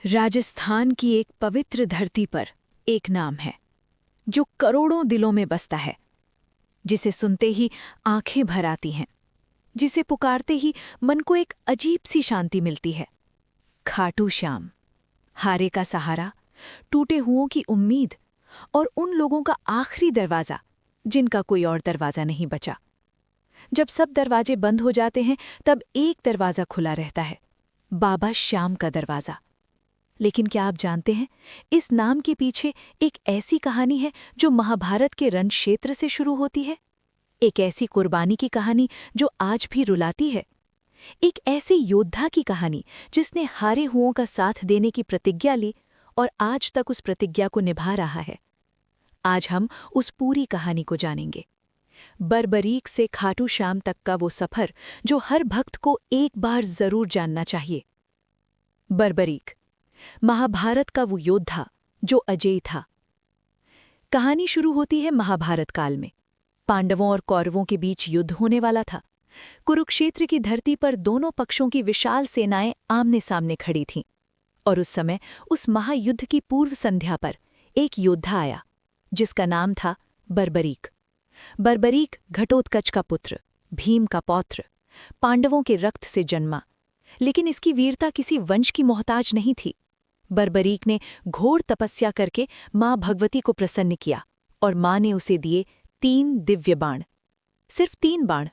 राजस्थान की एक पवित्र धरती पर एक नाम है जो करोड़ों दिलों में बसता है, जिसे सुनते ही आंखें भर आती हैं, जिसे पुकारते ही मन को एक अजीब सी शांति मिलती है। खाटू श्याम, हारे का सहारा, टूटे हुओं की उम्मीद और उन लोगों का आखिरी दरवाज़ा जिनका कोई और दरवाज़ा नहीं बचा। जब सब दरवाजे बंद हो जाते हैं तब एक दरवाज़ा खुला रहता है, बाबा श्याम का दरवाज़ा। लेकिन क्या आप जानते हैं, इस नाम के पीछे एक ऐसी कहानी है जो महाभारत के रण क्षेत्र से शुरू होती है। एक ऐसी कुर्बानी की कहानी जो आज भी रुलाती है। एक ऐसे योद्धा की कहानी जिसने हारे हुओं का साथ देने की प्रतिज्ञा ली और आज तक उस प्रतिज्ञा को निभा रहा है। आज हम उस पूरी कहानी को जानेंगे। बरबरीक से खाटू श्याम तक का वो सफर जो हर भक्त को एक बार जरूर जानना चाहिए। बरबरीक, महाभारत का वो योद्धा जो अजेय था। कहानी शुरू होती है महाभारत काल में। पांडवों और कौरवों के बीच युद्ध होने वाला था। कुरुक्षेत्र की धरती पर दोनों पक्षों की विशाल सेनाएं आमने सामने खड़ी थीं। और उस समय उस महायुद्ध की पूर्व संध्या पर एक योद्धा आया जिसका नाम था बरबरीक। बरबरीक घटोत्कच का पुत्र, भीम का पौत्र, पांडवों के रक्त से जन्मा। लेकिन इसकी वीरता किसी वंश की मोहताज नहीं थी। बरबरीक ने घोर तपस्या करके मां भगवती को प्रसन्न किया और मां ने उसे दिए 3 दिव्य बाण। सिर्फ 3 बाण,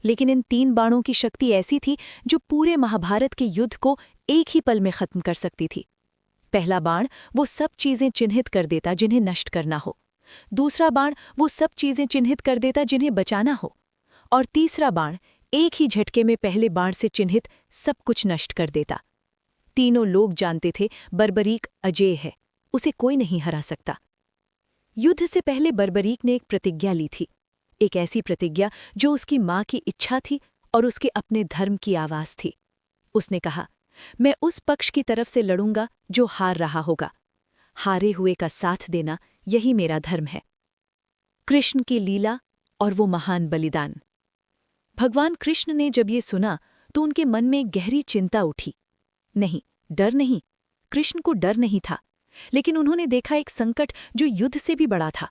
लेकिन इन 3 बाणों की शक्ति ऐसी थी जो पूरे महाभारत के युद्ध को एक ही पल में खत्म कर सकती थी। पहला बाण वो सब चीजें चिन्हित कर देता जिन्हें नष्ट करना हो। दूसरा बाण वो सब चीजें चिन्हित कर देता जिन्हें बचाना हो। और तीसरा बाण एक ही झटके में पहले बाण से चिन्हित सब कुछ नष्ट कर देता। तीनों लोग जानते थे बरबरीक अजेय है, उसे कोई नहीं हरा सकता। युद्ध से पहले बरबरीक ने एक प्रतिज्ञा ली थी, एक ऐसी प्रतिज्ञा जो उसकी मां की इच्छा थी और उसके अपने धर्म की आवाज थी। उसने कहा, मैं उस पक्ष की तरफ से लड़ूंगा जो हार रहा होगा। हारे हुए का साथ देना यही मेरा धर्म है। कृष्ण की लीला और वो महान बलिदान। भगवान कृष्ण ने जब ये सुना तो उनके मन में गहरी चिंता उठी। नहीं, डर नहीं, कृष्ण को डर नहीं था, लेकिन उन्होंने देखा एक संकट जो युद्ध से भी बड़ा था।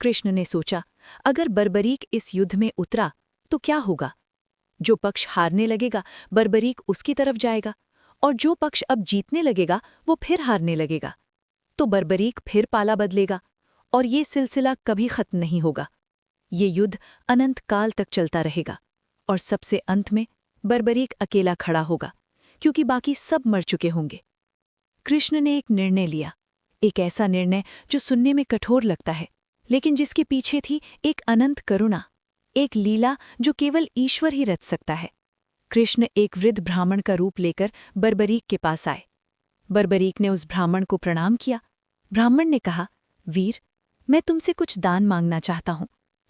कृष्ण ने सोचा, अगर बरबरीक इस युद्ध में उतरा तो क्या होगा? जो पक्ष हारने लगेगा बरबरीक उसकी तरफ जाएगा, और जो पक्ष अब जीतने लगेगा वो फिर हारने लगेगा। तो बरबरीक फिर पाला बदलेगा और ये सिलसिला कभी खत्म नहीं होगा। ये युद्ध अनंत काल तक चलता रहेगा और सबसे अंत में बरबरीक अकेला खड़ा होगा, क्योंकि बाकी सब मर चुके होंगे। कृष्ण ने एक निर्णय लिया, एक ऐसा निर्णय जो सुनने में कठोर लगता है, लेकिन जिसके पीछे थी एक अनंत करुणा, एक लीला जो केवल ईश्वर ही रच सकता है। कृष्ण एक वृद्ध ब्राह्मण का रूप लेकर बरबरीक के पास आए। बरबरीक ने उस ब्राह्मण को प्रणाम किया। ब्राह्मण ने कहा, वीर, मैं तुमसे कुछ दान मांगना चाहता हूं।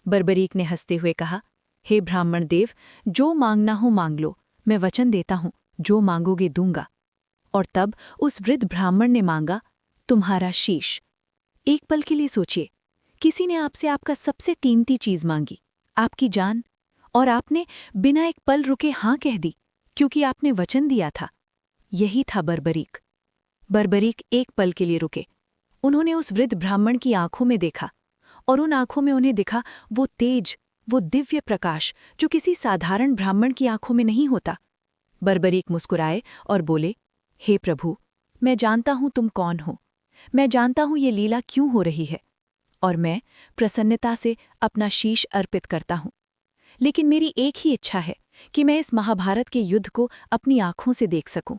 बरबरीक ने हंसते हुए कहा, हे ब्राह्मण देव, जो मांगना हो मांग लो, मैं वचन देता हूं, जो मांगोगे दूंगा। और तब उस वृद्ध ब्राह्मण ने मांगा, तुम्हारा शीश। एक पल के लिए सोचिए, किसी ने आपसे आपका सबसे कीमती चीज मांगी, आपकी जान, और आपने बिना एक पल रुके हां कह दी, क्योंकि आपने वचन दिया था। यही था बरबरीक। बरबरीक एक पल के लिए रुके। उन्होंने उस वृद्ध ब्राह्मण की आंखों में देखा, और उन आंखों में उन्हें दिखा वो तेज, वो दिव्य प्रकाश जो किसी साधारण ब्राह्मण की आंखों में नहीं होता। बरबरीक मुस्कुराए और बोले, हे प्रभु, मैं जानता हूं तुम कौन हो, मैं जानता हूं ये लीला क्यों हो रही है, और मैं प्रसन्नता से अपना शीश अर्पित करता हूं। लेकिन मेरी एक ही इच्छा है कि मैं इस महाभारत के युद्ध को अपनी आंखों से देख सकूं।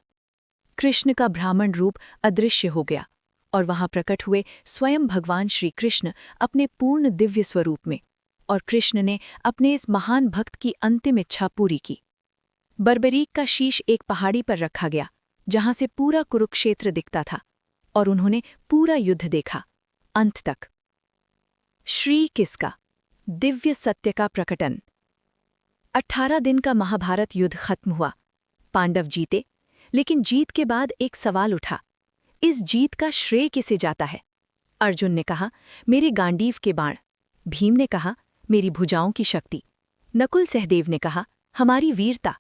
कृष्ण का ब्राह्मण रूप अदृश्य हो गया और वहां प्रकट हुए स्वयं भगवान श्री कृष्ण अपने पूर्ण दिव्य स्वरूप में, और कृष्ण ने अपने इस महान भक्त की अंतिम इच्छा पूरी की। बरबरीक का शीश एक पहाड़ी पर रखा गया जहां से पूरा कुरुक्षेत्र दिखता था, और उन्होंने पूरा युद्ध देखा, अंत तक। श्री किसका दिव्य सत्य का प्रकटन। 18 दिन का महाभारत युद्ध खत्म हुआ। पांडव जीते, लेकिन जीत के बाद एक सवाल उठा, इस जीत का श्रेय किसे जाता है? अर्जुन ने कहा, मेरे गांडीव के बाण। भीम ने कहा, मेरी भुजाओं की शक्ति। नकुल सहदेव ने कहा, हमारी वीरता।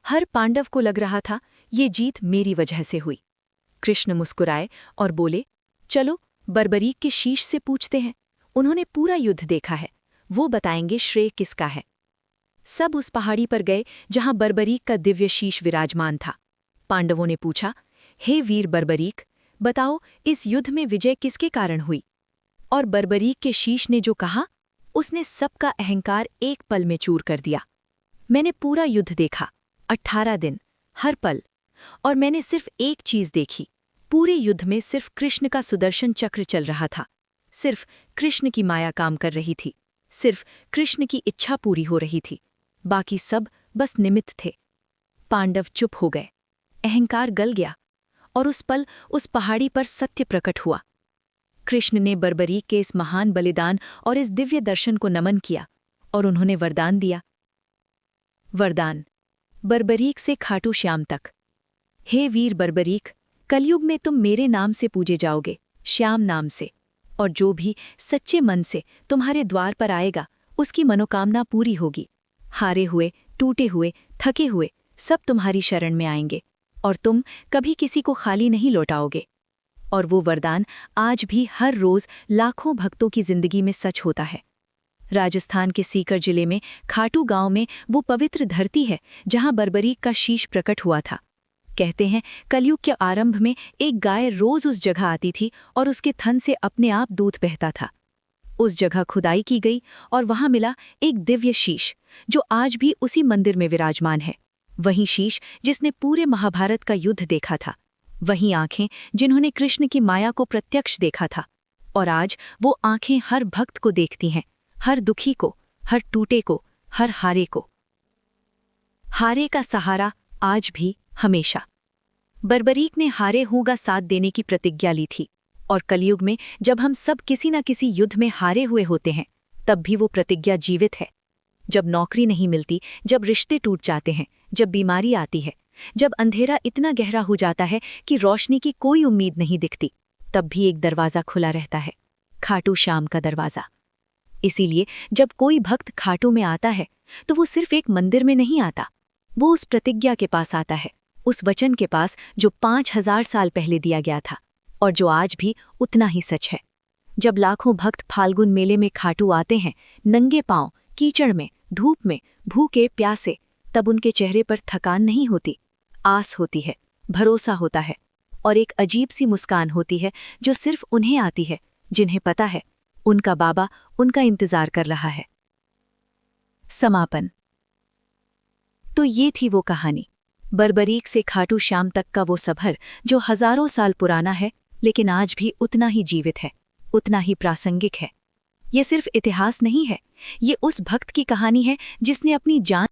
हर पांडव को लग रहा था ये जीत मेरी वजह से हुई। कृष्ण मुस्कुराए और बोले, चलो बर्बरीक के शीश से पूछते हैं। उन्होंने पूरा युद्ध देखा है, वो बताएंगे श्रेय किसका है। सब उस पहाड़ी पर गए जहां बर्बरीक का दिव्य शीश विराजमान था। पांडवों ने पूछा, हे वीर बर्बरीक, बताओ इस युद्ध में विजय किसके कारण हुई। और बर्बरीक के शीश ने जो कहा, उसने सबका अहंकार एक पल में चूर कर दिया। मैंने पूरा युद्ध देखा, 18 दिन, हर पल, और मैंने सिर्फ एक चीज देखी। पूरे युद्ध में सिर्फ कृष्ण का सुदर्शन चक्र चल रहा था। सिर्फ कृष्ण की माया काम कर रही थी, सिर्फ कृष्ण की इच्छा पूरी हो रही थी। बाकी सब बस निमित्त थे। पांडव चुप हो गए, अहंकार गल गया, और उस पल उस पहाड़ी पर सत्य प्रकट हुआ। कृष्ण ने बर्बरीक के इस महान बलिदान और इस दिव्य दर्शन को नमन किया, और उन्होंने वरदान दिया। वरदान, बर्बरीक से खाटू श्याम तक। हे वीर बर्बरीक, कलयुग में तुम मेरे नाम से पूजे जाओगे, श्याम नाम से, और जो भी सच्चे मन से तुम्हारे द्वार पर आएगा उसकी मनोकामना पूरी होगी। हारे हुए, टूटे हुए, थके हुए सब तुम्हारी शरण में आएंगे, और तुम कभी किसी को खाली नहीं लौटाओगे। और वो वरदान आज भी हर रोज लाखों भक्तों की जिंदगी में सच होता है। राजस्थान के सीकर जिले में खाटू गांव में वो पवित्र धरती है जहां बर्बरीक का शीश प्रकट हुआ था। कहते हैं कलयुग के आरंभ में एक गाय रोज उस जगह आती थी और उसके थन से अपने आप दूध बहता था। उस जगह खुदाई की गई और वहां मिला एक दिव्य शीश जो आज भी उसी मंदिर में विराजमान है। वही शीश जिसने पूरे महाभारत का युद्ध देखा था, वही आंखें जिन्होंने कृष्ण की माया को प्रत्यक्ष देखा था। और आज वो आंखें हर भक्त को देखती हैं, हर दुखी को, हर टूटे को, हर हारे को। हारे का सहारा आज भी, हमेशा। बर्बरीक ने हारे हूँगा साथ देने की प्रतिज्ञा ली थी, और कलयुग में जब हम सब किसी न किसी युद्ध में हारे हुए होते हैं, तब भी वो प्रतिज्ञा जीवित है। जब नौकरी नहीं मिलती, जब रिश्ते टूट जाते हैं, जब बीमारी आती है, जब अंधेरा इतना गहरा हो जाता है कि रोशनी की कोई उम्मीद नहीं दिखती, तब भी एक दरवाज़ा खुला रहता है, खाटू श्याम का दरवाज़ा। इसीलिए जब कोई भक्त खाटू में आता है तो वो सिर्फ एक मंदिर में नहीं आता, वो उस प्रतिज्ञा के पास आता है, उस वचन के पास जो 5000 साल पहले दिया गया था और जो आज भी उतना ही सच है। जब लाखों भक्त फाल्गुन मेले में खाटू आते हैं, नंगे पांव, कीचड़ में, धूप में, भूखे प्यासे, तब उनके चेहरे पर थकान नहीं होती, आस होती है, भरोसा होता है, और एक अजीब सी मुस्कान होती है जो सिर्फ उन्हें आती है जिन्हें पता है उनका बाबा उनका इंतजार कर रहा है। समापन। तो ये थी वो कहानी, बर्बरीक से खाटू श्याम तक का वो सफर जो हजारों साल पुराना है, लेकिन आज भी उतना ही जीवित है, उतना ही प्रासंगिक है। ये सिर्फ इतिहास नहीं है, ये उस भक्त की कहानी है जिसने अपनी जान